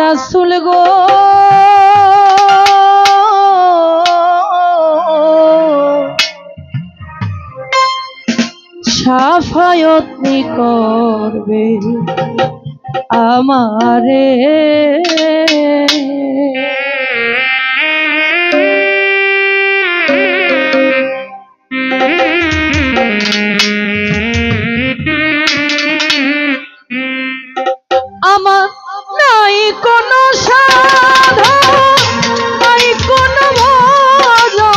রাসূল গো শাফায়াত করবে আমারে আমার নাই কোনো সাধন নাই কোনো ভজন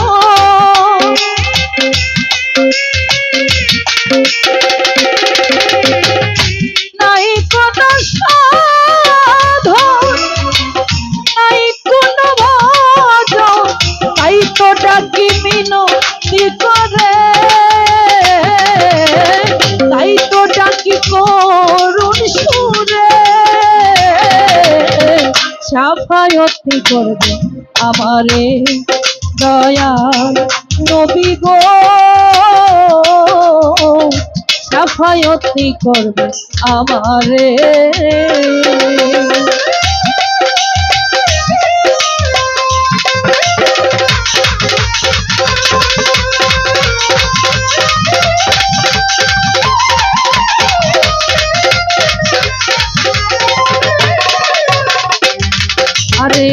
নাই কোনো সাধন নাই কোনো ভজন তাই তো ডাকি মিনতি করে তাই তো ডাকি করুণ সুরে শাফায়াত করবে আমারে দয়াল নবী গো শাফায়াত করবে আমারে আরে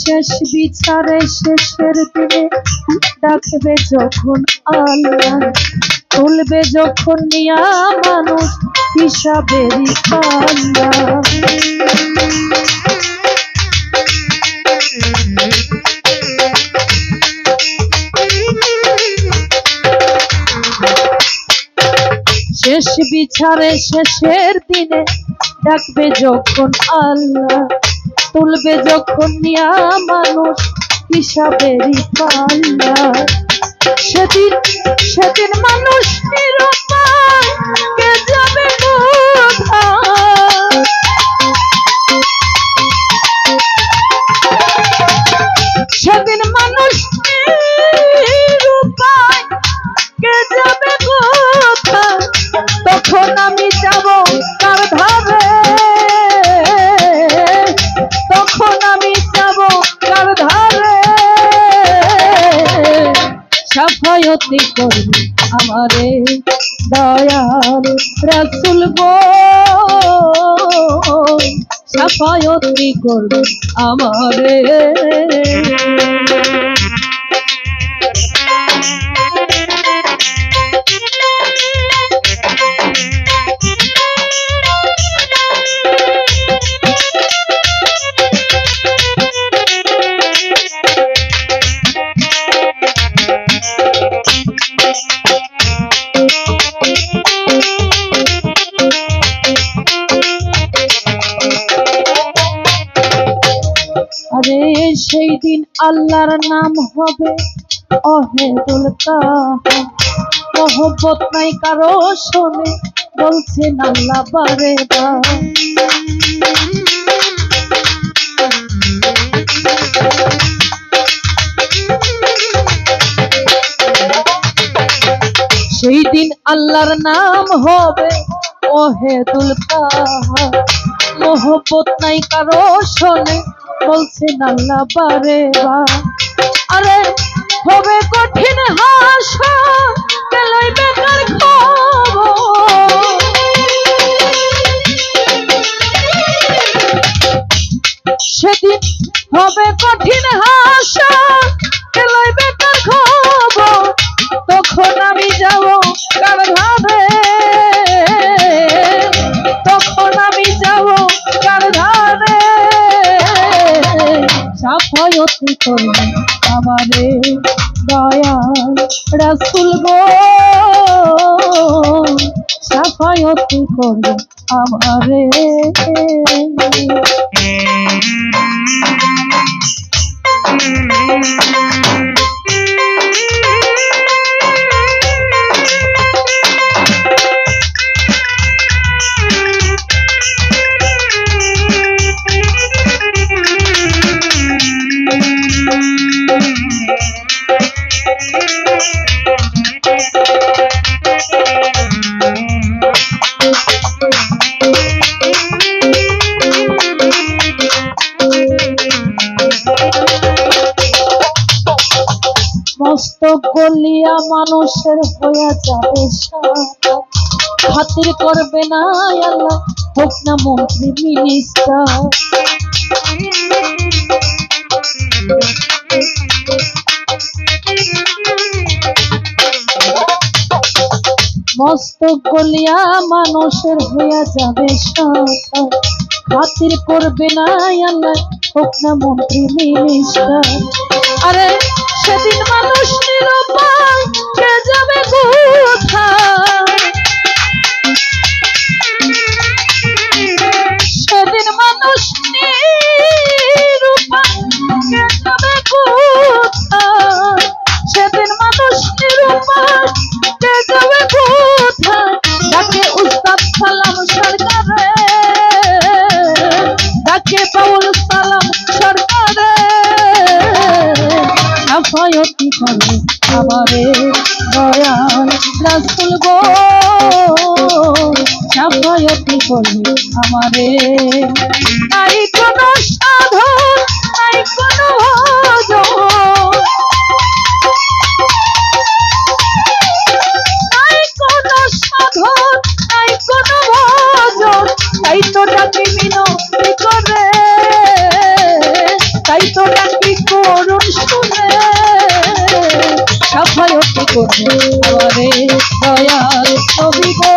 শেষ বিচারে শেষের দিনে ডাকবে যখন আল্লাহ তুলবে যখন নিয়া মানুষ হিসাবেরই পাল্লা শেষ বিচারে শেষের দিনে ডাকবে যখন আল্লাহ তুলবে যখন নিয়া মানুষ হিসাবেরই পাল্লা সেদিন সেদিন মানুষ নিরুপায় কে যাবে কোথায় সেদিন মানুষ নিরুপায় কে যাবে কোথায় তখন আমি যাব কার ধারে তখন আমি যাব কার ধারে শাফায়াত করবে আমারে দয়াল রাসূল গো শাফায়াত করবে আমারে আরে সেই দিন আল্লাহর নাম হবে অহেদুল কাহা মোহব্বত নাই কারো শোনে বলছেন আল্লাহ বারে বার সেই দিন আল্লাহর নাম হবে ওহেদুল কাহা মোহব্বত নাই কারো শোনে বলছেন আল্লাহ বারে বার আরে হবে কঠিন হাসর পেলাই বেকার খবর সেদিন হবে কঠিন হাসর পেলাই বেকার খবর তখন আমি যাব কার ধারে তখন আমি যাব কার ধারে শাফায়াত করবে আমারে দয়াল রাসূল গো শাফায়াত করবে আমারে মস্তক গলিয়া মানুষের হইয়া যাবে সাদা, খাতির করবে না আল্লাহ হোক না মন্ত্রী মিনিস্টার। মস্তক গলিয়া মানুষের হইয়া যাবে সাদা, খাতির করবে না আল্লাহ হোক না মন্ত্রী মিনিস্টার। আরে সেদিন মানুষ নিরুপায় কে যাবে কোথায়, সেদিন মানুষ নিরুপায় কে যাবে কোথায়, সেদিন মানুষ নিরুপায় কে যাবে কোথায়। ডাকে উস্তাদ সালাম সরকারে, ডাকে বাউল সালাম সরকারে, সাফায়াতি করে আমারে দয়াল রাসূল গো, সাফায়াতি করে আমারে। নাই কোনো সাধন নাই কোনো ভজন, নাই কোনো সাধন নাই কোনো ভজন, তাই তো ডাকি মিনতি করে, তাই তো ডাকি করুণ শুনে, সাফায়াতি করে আমারে দয়াল নবী গো,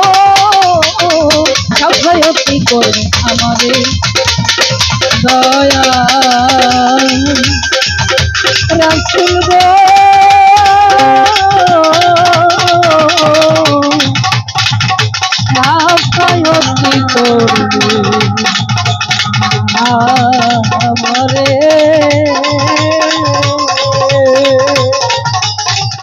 সাফায়াতি করে আমারে দয়াল রাসূল গো, সাফায়াতি করে